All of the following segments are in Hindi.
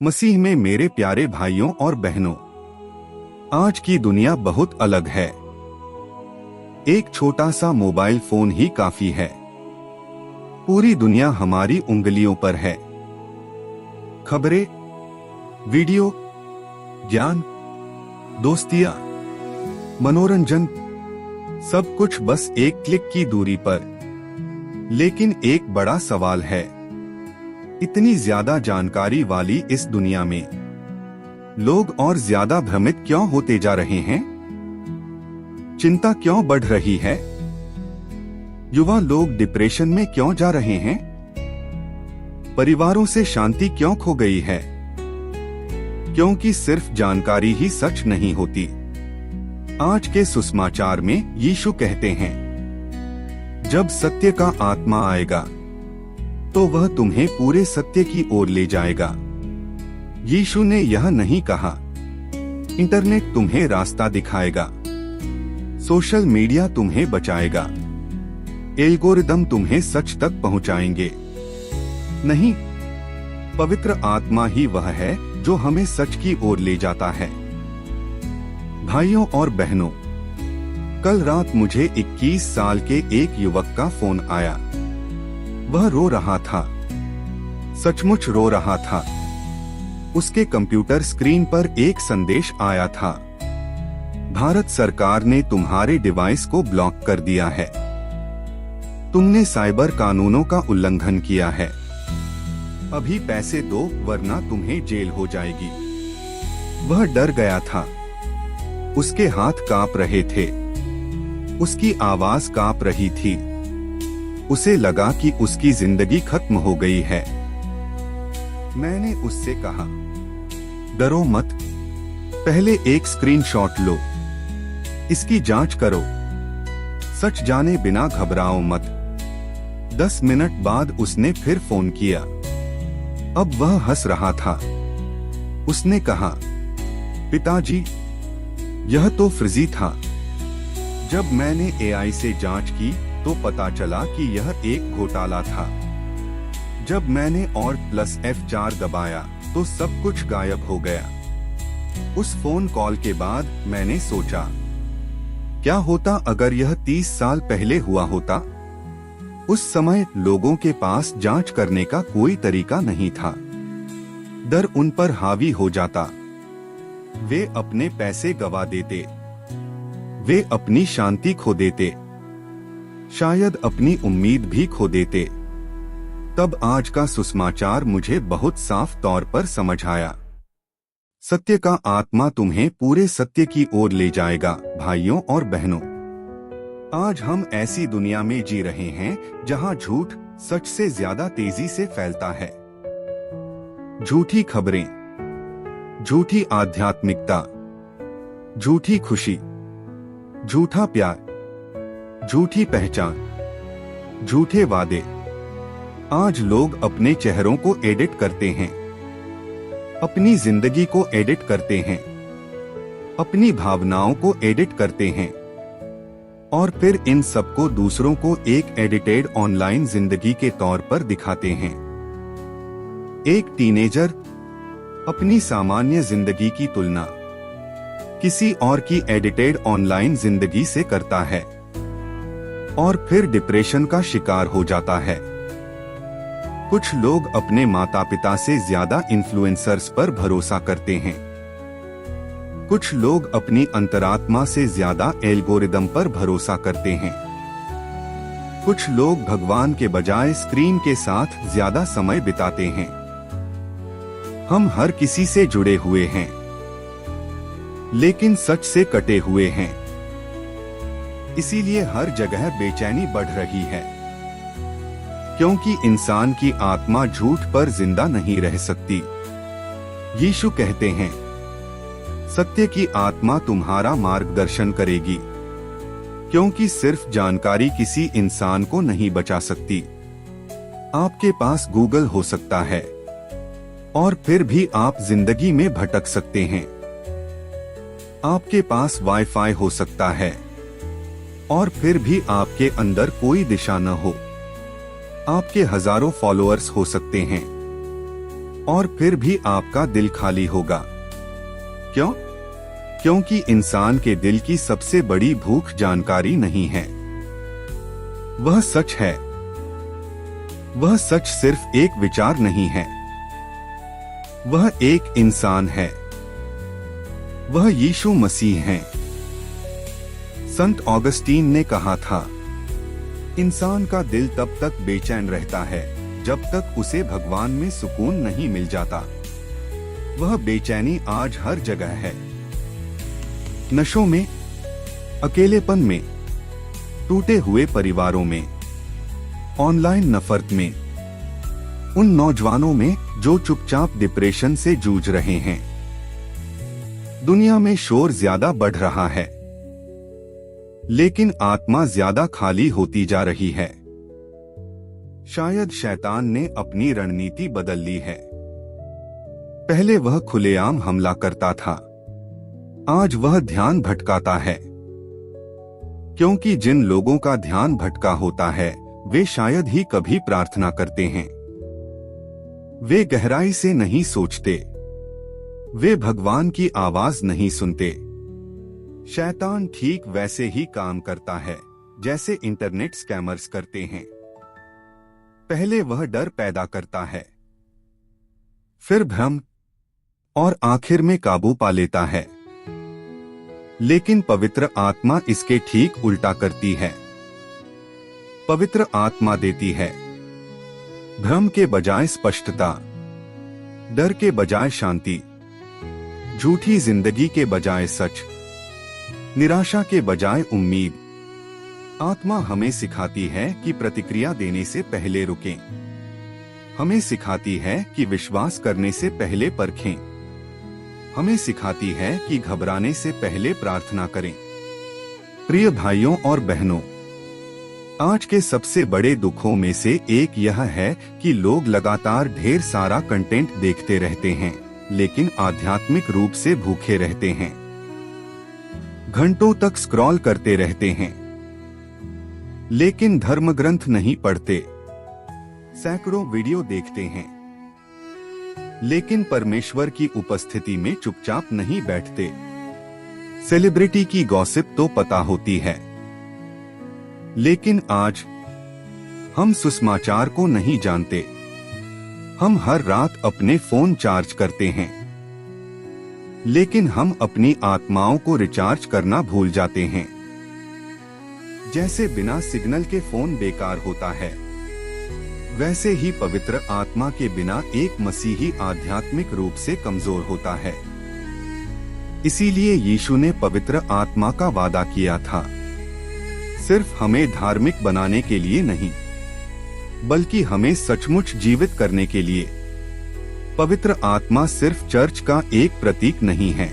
मसीह में मेरे प्यारे भाइयों और बहनों, आज की दुनिया बहुत अलग है। एक छोटा सा मोबाइल फोन ही काफी है। पूरी दुनिया हमारी उंगलियों पर है। खबरें, वीडियो, ज्ञान, दोस्तियां, मनोरंजन, सब कुछ बस एक क्लिक की दूरी पर। लेकिन एक बड़ा सवाल है, इतनी ज्यादा जानकारी वाली इस दुनिया में लोग और ज्यादा भ्रमित क्यों होते जा रहे हैं? चिंता क्यों बढ़ रही है? युवा लोग डिप्रेशन में क्यों जा रहे हैं? परिवारों से शांति क्यों खो गई है? क्योंकि सिर्फ जानकारी ही सच नहीं होती। आज के सुसमाचार में यीशु कहते हैं, जब सत्य का आत्मा आएगा तो वह तुम्हें पूरे सत्य की ओर ले जाएगा। यीशु ने यह नहीं कहा, इंटरनेट तुम्हें रास्ता दिखाएगा, सोशल मीडिया तुम्हें बचाएगा, एल्गोरिदम तुम्हें सच तक पहुंचाएंगे। नहीं, पवित्र आत्मा ही वह है जो हमें सच की ओर ले जाता है। भाइयों और बहनों, कल रात मुझे 21 साल के एक युवक का फोन आया। वह रो रहा था, सचमुच रो रहा था। उसके कंप्यूटर स्क्रीन पर एक संदेश आया था, भारत सरकार ने तुम्हारे डिवाइस को ब्लॉक कर दिया है। तुमने साइबर कानूनों का उल्लंघन किया है। अभी पैसे दो वरना तुम्हें जेल हो जाएगी। वह डर गया था। उसके हाथ कांप रहे थे। उसकी आवाज कांप रही थी। उसे लगा कि उसकी जिंदगी खत्म हो गई है। मैंने उससे कहा, डरो मत, पहले एक स्क्रीनशॉट लो, इसकी जांच करो, सच जाने बिना घबराओ मत। 10 मिनट बाद उसने फिर फोन किया। अब वह हंस रहा था। उसने कहा, पिताजी, यह तो फर्जी था। जब मैंने एआई से जांच की तो पता चला कि यह एक घोटाला था। जब मैंने Alt+F4 दबाया तो सब कुछ गायब हो गया। उस फोन कॉल के बाद मैंने सोचा, क्या होता अगर यह 30 साल पहले हुआ होता? उस समय लोगों के पास जांच करने का कोई तरीका नहीं था। डर उन पर हावी हो जाता। वे अपने पैसे गवा देते। वे अपनी शांति खो देते। शायद अपनी उम्मीद भी खो देते। तब आज का सुसमाचार मुझे बहुत साफ तौर पर समझ आया। सत्य का आत्मा तुम्हें पूरे सत्य की ओर ले जाएगा। भाइयों और बहनों, आज हम ऐसी दुनिया में जी रहे हैं जहां झूठ सच से ज्यादा तेजी से फैलता है। झूठी खबरें, झूठी आध्यात्मिकता, झूठी खुशी, झूठा प्यार, झूठी पहचान, झूठे वादे। आज लोग अपने चेहरों को एडिट करते हैं, अपनी जिंदगी को एडिट करते हैं, अपनी भावनाओं को एडिट करते हैं और फिर इन सबको दूसरों को एक एडिटेड ऑनलाइन जिंदगी के तौर पर दिखाते हैं। एक टीनेजर अपनी सामान्य जिंदगी की तुलना किसी और की एडिटेड ऑनलाइन जिंदगी से करता है और फिर डिप्रेशन का शिकार हो जाता है। कुछ लोग अपने माता पिता से ज्यादा इन्फ्लुएंसर्स पर भरोसा करते हैं। कुछ लोग अपनी अंतरात्मा से ज्यादा एल्गोरिदम पर भरोसा करते हैं। कुछ लोग भगवान के बजाय स्क्रीन के साथ ज्यादा समय बिताते हैं। हम हर किसी से जुड़े हुए हैं, लेकिन सच से कटे हुए हैं। इसीलिए हर जगह बेचैनी बढ़ रही है, क्योंकि इंसान की आत्मा झूठ पर जिंदा नहीं रह सकती। यीशु कहते हैं, सत्य की आत्मा तुम्हारा मार्गदर्शन करेगी, क्योंकि सिर्फ जानकारी किसी इंसान को नहीं बचा सकती। आपके पास गूगल हो सकता है और फिर भी आप जिंदगी में भटक सकते हैं। आपके पास वाईफाई हो सकता है और फिर भी आपके अंदर कोई दिशा न हो। आपके हजारों फॉलोअर्स हो सकते हैं, और फिर भी आपका दिल खाली होगा। क्यों? क्योंकि इंसान के दिल की सबसे बड़ी भूख जानकारी नहीं है। वह सच है। वह सच सिर्फ एक विचार नहीं है, वह एक इंसान है। वह यीशु मसीह हैं। संत ऑगस्टीन ने कहा था, इंसान का दिल तब तक बेचैन रहता है जब तक उसे भगवान में सुकून नहीं मिल जाता। वह बेचैनी आज हर जगह है। नशों में, अकेलेपन में, टूटे हुए परिवारों में, ऑनलाइन नफरत में, उन नौजवानों में जो चुपचाप डिप्रेशन से जूझ रहे हैं। दुनिया में शोर ज्यादा बढ़ रहा है, लेकिन आत्मा ज्यादा खाली होती जा रही है। शायद शैतान ने अपनी रणनीति बदल ली है। पहले वह खुलेआम हमला करता था, आज वह ध्यान भटकाता है। क्योंकि जिन लोगों का ध्यान भटका होता है वे शायद ही कभी प्रार्थना करते हैं। वे गहराई से नहीं सोचते, वे भगवान की आवाज नहीं सुनते। शैतान ठीक वैसे ही काम करता है जैसे इंटरनेट स्कैमर्स करते हैं। पहले वह डर पैदा करता है, फिर भ्रम, और आखिर में काबू पा लेता है। लेकिन पवित्र आत्मा इसके ठीक उल्टा करती है। पवित्र आत्मा देती है भ्रम के बजाय स्पष्टता, डर के बजाय शांति, झूठी जिंदगी के बजाय सच, निराशा के बजाय उम्मीद। आत्मा हमें सिखाती है कि प्रतिक्रिया देने से पहले रुकें। हमें सिखाती है कि विश्वास करने से पहले परखें। हमें सिखाती है कि घबराने से पहले प्रार्थना करें। प्रिय भाइयों और बहनों, आज के सबसे बड़े दुखों में से एक यह है कि लोग लगातार ढेर सारा कंटेंट देखते रहते हैं, लेकिन आध्यात्मिक रूप से भूखे रहते हैं। घंटों तक स्क्रॉल करते रहते हैं, लेकिन धर्म ग्रंथ नहीं पढ़ते। सैकड़ों वीडियो देखते हैं, लेकिन परमेश्वर की उपस्थिति में चुपचाप नहीं बैठते। सेलिब्रिटी की गॉसिप तो पता होती है, लेकिन आज हम सुसमाचार को नहीं जानते। हम हर रात अपने फोन चार्ज करते हैं, लेकिन हम अपनी आत्माओं को रिचार्ज करना भूल जाते हैं। जैसे बिना सिग्नल के फोन बेकार होता है, वैसे ही पवित्र आत्मा के बिना एक मसीही आध्यात्मिक रूप से कमजोर होता है। इसीलिए यीशु ने पवित्र आत्मा का वादा किया था, सिर्फ हमें धार्मिक बनाने के लिए नहीं, बल्कि हमें सचमुच जीवित करने के लिए। पवित्र आत्मा सिर्फ चर्च का एक प्रतीक नहीं है।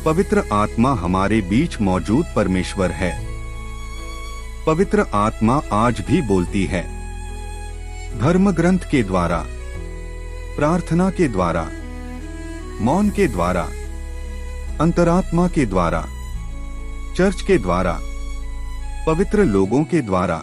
पवित्र आत्मा हमारे बीच मौजूद परमेश्वर है। पवित्र आत्मा आज भी बोलती है, धर्म ग्रंथ के द्वारा, प्रार्थना के द्वारा, मौन के द्वारा, अंतरात्मा के द्वारा, चर्च के द्वारा, पवित्र लोगों के द्वारा,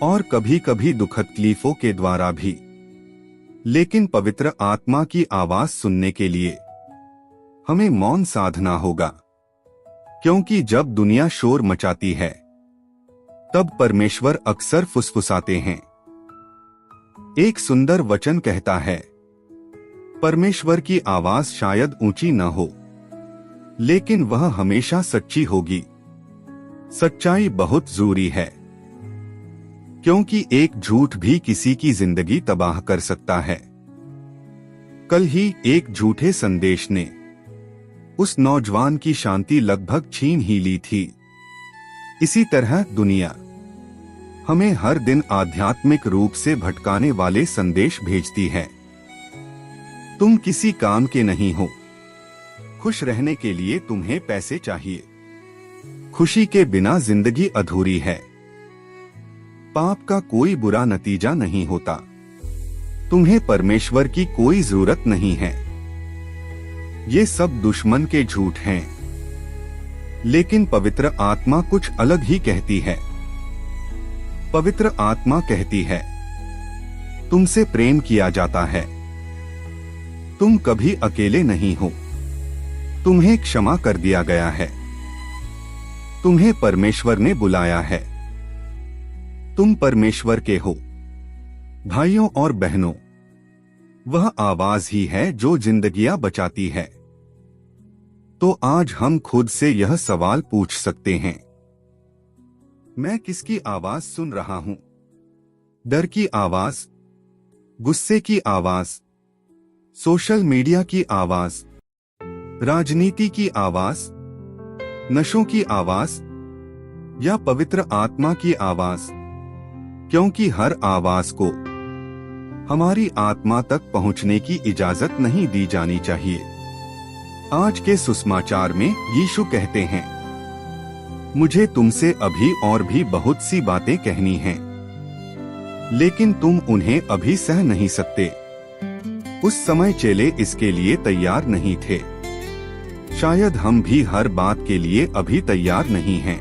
और कभी कभी दुखद तकलीफों के द्वारा भी। लेकिन पवित्र आत्मा की आवाज सुनने के लिए हमें मौन साधना होगा, क्योंकि जब दुनिया शोर मचाती है तब परमेश्वर अक्सर फुसफुसाते हैं। एक सुंदर वचन कहता है, परमेश्वर की आवाज शायद ऊंची न हो, लेकिन वह हमेशा सच्ची होगी। सच्चाई बहुत जरूरी है, क्योंकि एक झूठ भी किसी की जिंदगी तबाह कर सकता है। कल ही एक झूठे संदेश ने उस नौजवान की शांति लगभग छीन ही ली थी। इसी तरह दुनिया हमें हर दिन आध्यात्मिक रूप से भटकाने वाले संदेश भेजती है। तुम किसी काम के नहीं हो, खुश रहने के लिए तुम्हें पैसे चाहिए, खुशी के बिना जिंदगी अधूरी है, पाप का कोई बुरा नतीजा नहीं होता, तुम्हें परमेश्वर की कोई जरूरत नहीं है। ये सब दुश्मन के झूठ हैं, लेकिन पवित्र आत्मा कुछ अलग ही कहती है। पवित्र आत्मा कहती है, तुमसे प्रेम किया जाता है। तुम कभी अकेले नहीं हो। तुम्हें क्षमा कर दिया गया है। तुम्हें परमेश्वर ने बुलाया है। तुम परमेश्वर के हो। भाइयों और बहनों, वह आवाज ही है जो जिंदगियां बचाती है। तो आज हम खुद से यह सवाल पूछ सकते हैं, मैं किसकी आवाज सुन रहा हूं? डर की आवाज, गुस्से की आवाज, सोशल मीडिया की आवाज, राजनीति की आवाज, नशों की आवाज या पवित्र आत्मा की आवाज? क्योंकि हर आवाज को हमारी आत्मा तक पहुंचने की इजाजत नहीं दी जानी चाहिए। आज के सुसमाचार में यीशु कहते हैं, मुझे तुमसे अभी और भी बहुत सी बातें कहनी हैं, लेकिन तुम उन्हें अभी सह नहीं सकते। उस समय चेले इसके लिए तैयार नहीं थे। शायद हम भी हर बात के लिए अभी तैयार नहीं हैं।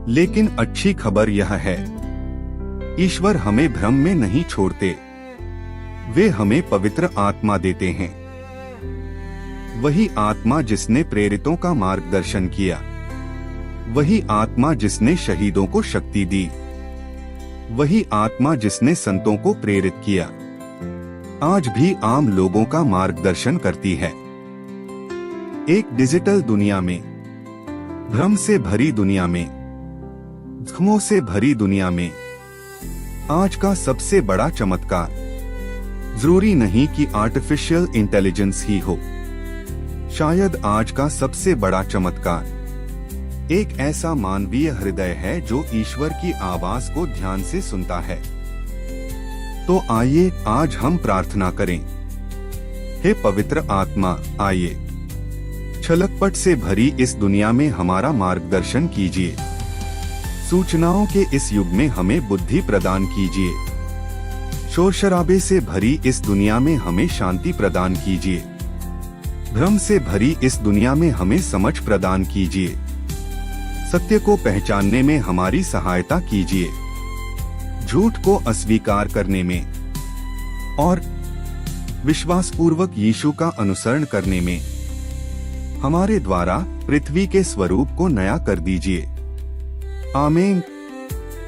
लेकिन अच्छी खबर यह है, ईश्वर हमें भ्रम में नहीं छोड़ते। वे हमें पवित्र आत्मा देते हैं। वही आत्मा जिसने प्रेरितों का मार्गदर्शन किया, वही आत्मा जिसने शहीदों को शक्ति दी, वही आत्मा जिसने संतों को प्रेरित किया, आज भी आम लोगों का मार्गदर्शन करती है। एक डिजिटल दुनिया में, भ्रम से भरी दुनिया में, ज़ख्मों से भरी दुनिया में, आज का सबसे बड़ा चमत्कार जरूरी नहीं कि आर्टिफिशियल इंटेलिजेंस ही हो। शायद आज का सबसे बड़ा चमत्कार एक ऐसा मानवीय हृदय है जो ईश्वर की आवाज को ध्यान से सुनता है। तो आइए आज हम प्रार्थना करें। हे पवित्र आत्मा, आइए छलकपट से भरी इस दुनिया में हमारा मार्गदर्शन कीजिए। सूचनाओं के इस युग में हमें बुद्धि प्रदान कीजिए। शोर शराबे से भरी इस दुनिया में हमें शांति प्रदान कीजिए। भ्रम से भरी इस दुनिया में हमें समझ प्रदान कीजिए। सत्य को पहचानने में हमारी सहायता कीजिए। झूठ को अस्वीकार करने में और विश्वासपूर्वक यीशु का अनुसरण करने में हमारे द्वारा पृथ्वी के स्वरूप को नया कर दीजिए। आमीन।